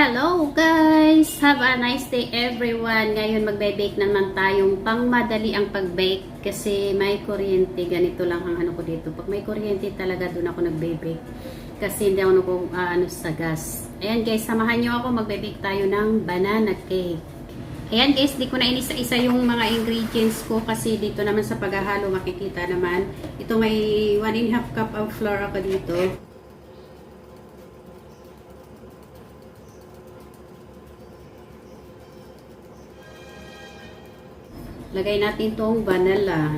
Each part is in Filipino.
Hello guys! Have a nice day everyone! Ngayon magbe-bake naman tayong pangmadali ang pag-bake kasi may kuryente. Ganito lang ang ano ko dito. Pag may kuryente talaga doon ako nagbe-bake kasi hindi ako sa gas. Ayan guys, samahan nyo ako. Magbe-bake tayo ng banana cake. Ayan guys, di ko na inisa-isa yung mga ingredients ko kasi dito naman sa paghahalo makikita naman. Ito may 1½ cup of flour ako dito. Lagay natin tong vanilla.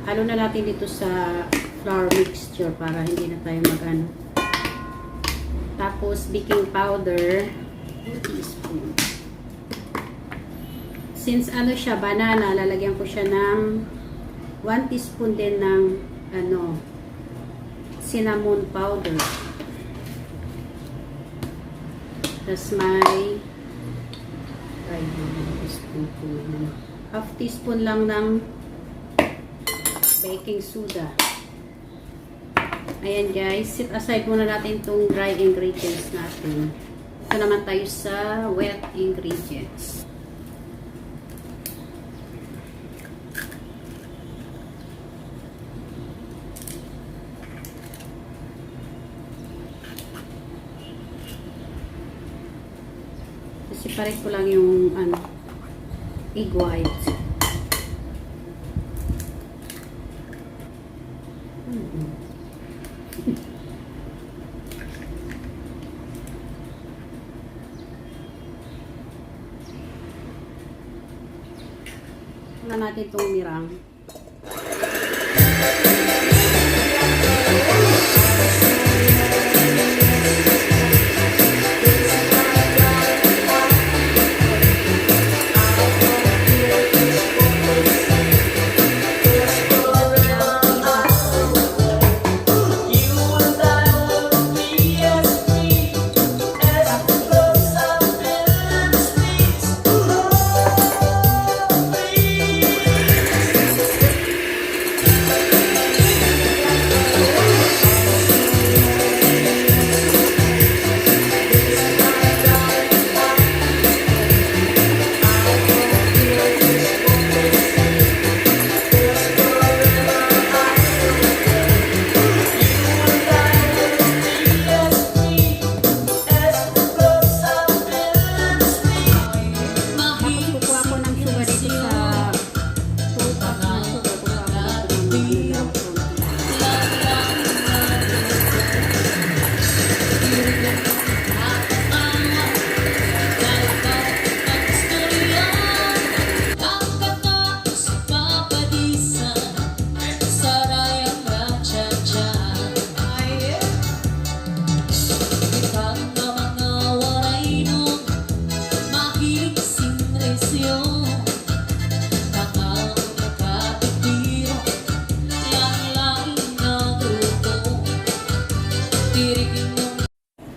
Halo na natin dito sa flour mixture para hindi na tayo mag-ano. Tapos baking powder 2 teaspoon. Since ano siya banana, lalagyan ko siya ng 1 teaspoon din ng cinnamon powder. Tapos may half teaspoon lang ng baking soda. Ayan guys, set aside muna natin itong dry ingredients natin. Ito naman tayo sa wet ingredients. Separate ko lang yung egg white. Wala natin itong mirang.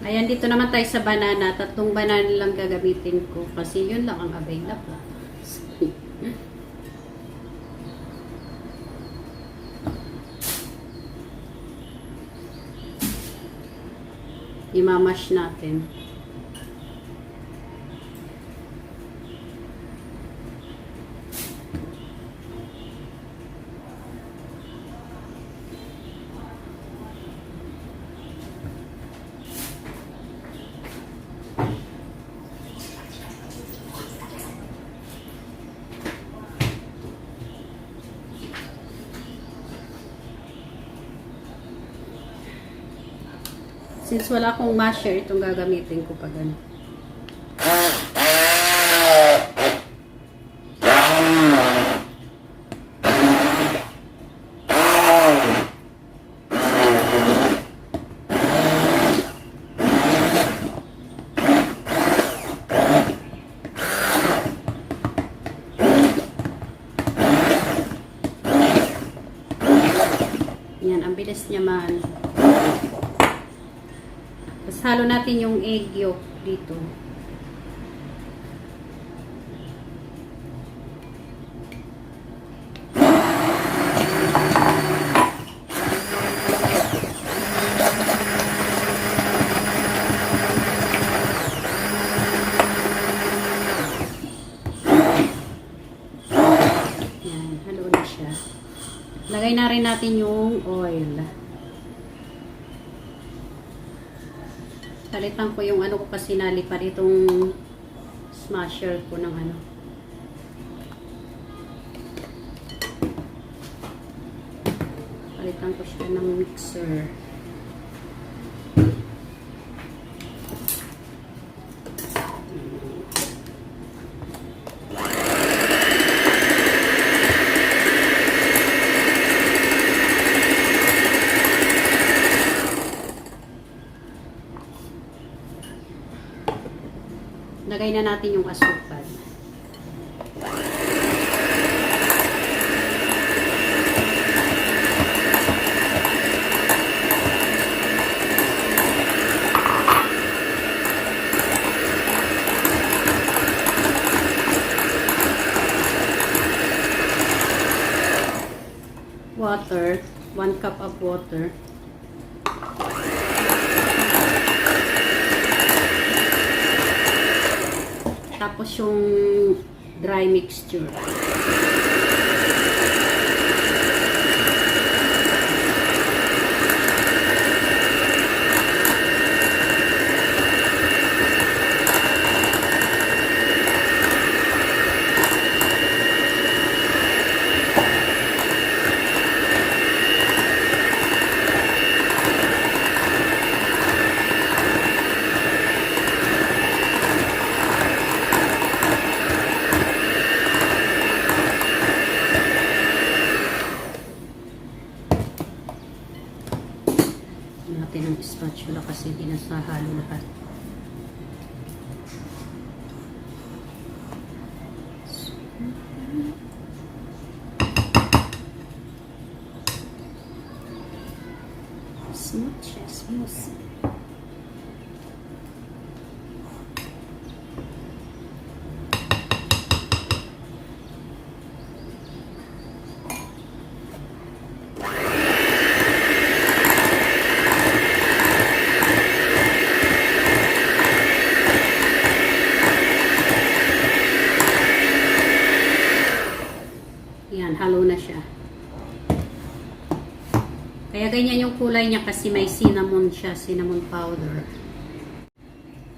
Ayan, dito naman tayo sa banana. 3 banana lang gagamitin ko kasi yun lang ang available. Imamash natin. Since wala akong masher, itong gagamitin ko pa ganun. Yan, ang bilis niya man. Tapos halo natin yung egg yolk dito. na rin natin yung oil. Palitan ko yung ano ko kasi nalipad itong smasher ko ng ano. Palitan ko siya ng mixer. Lagay na natin yung asukal. Water, 1 cup of water. Tapos yung dry mixture. Natin ang spatula kasi hindi nasahalo lahat. Smooth. Yan, halo na siya. Kaya ganyan yung kulay niya kasi may cinnamon siya, cinnamon powder.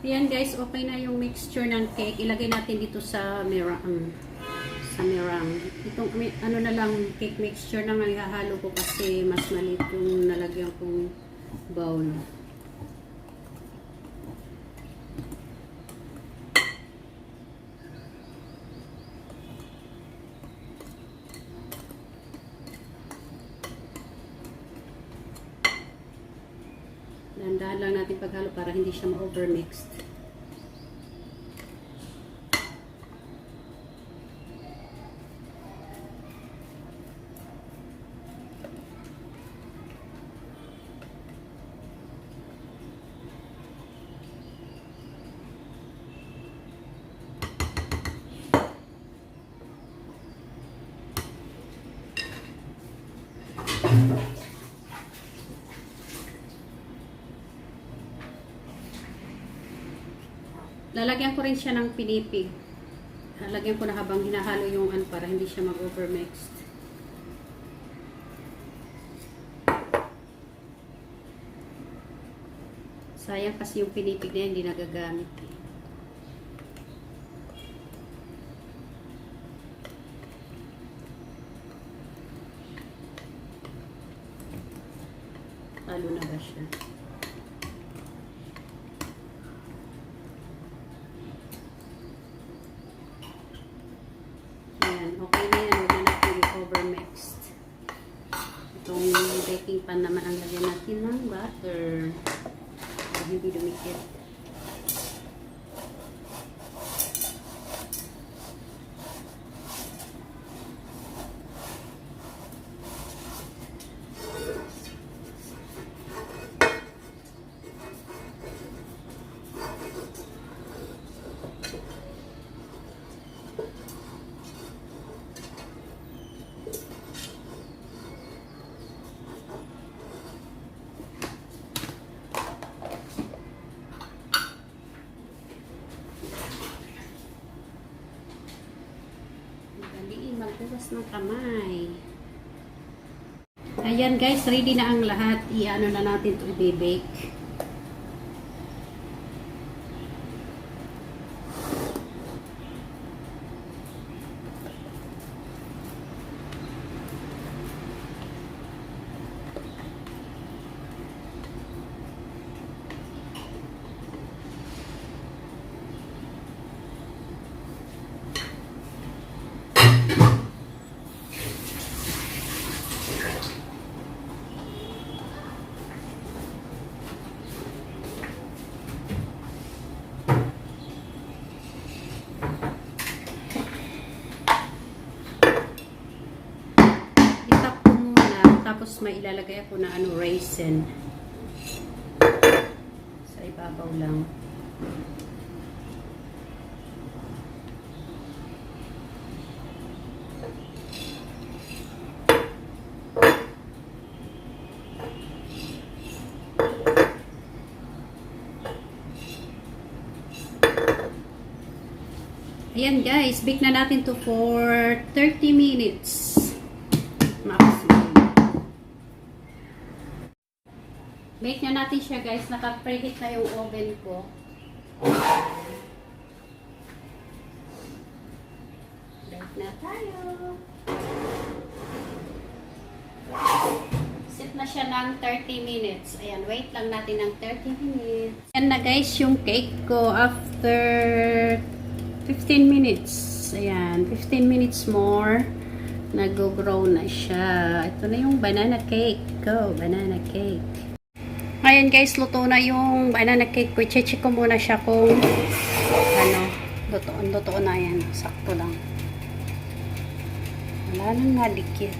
Yan guys, okay na yung mixture ng cake. Ilagay natin dito sa meringue. Itong ano na lang, cake mixture na nga ihahalo ko kasi mas maliit yung nalagyan kong bowl. Dahan-dahan lang natin paghalo para hindi siya ma-overmixed. Lalagyan ko rin siya ng pinipig. Lalagyan ko na habang hinahalo yung ano para hindi siya mag-overmixed. Sayang kasi yung pinipig na yan, hindi nagagamit. Halo na ba siya? Okay na yan, huwag na natin i-overmixed. Itong baking pan naman ang lagyan natin ng butter. Para hindi dumikit. Magbukas ng kamay. Ayan guys, ready na ang lahat. I-ano na natin ito, i-bake. Tapos may ilalagay ako na raisin. Sa ibabaw lang. Ayan guys, bake na natin to for 30 minutes. Bake na natin siya guys. Naka-preheat na yung oven ko. Bake na tayo. Set na siya ng 30 minutes. Ayan, wait lang natin ng 30 minutes. Ayan na guys yung cake ko after 15 minutes. Ayan, 15 minutes more. Nag-grow na siya. Ito na yung banana cake ko. Banana cake. Ayan guys, luto na yung banana cake ko. I-check ko muna siya kung luto na yan. Sakto lang. Wala nang nadikit.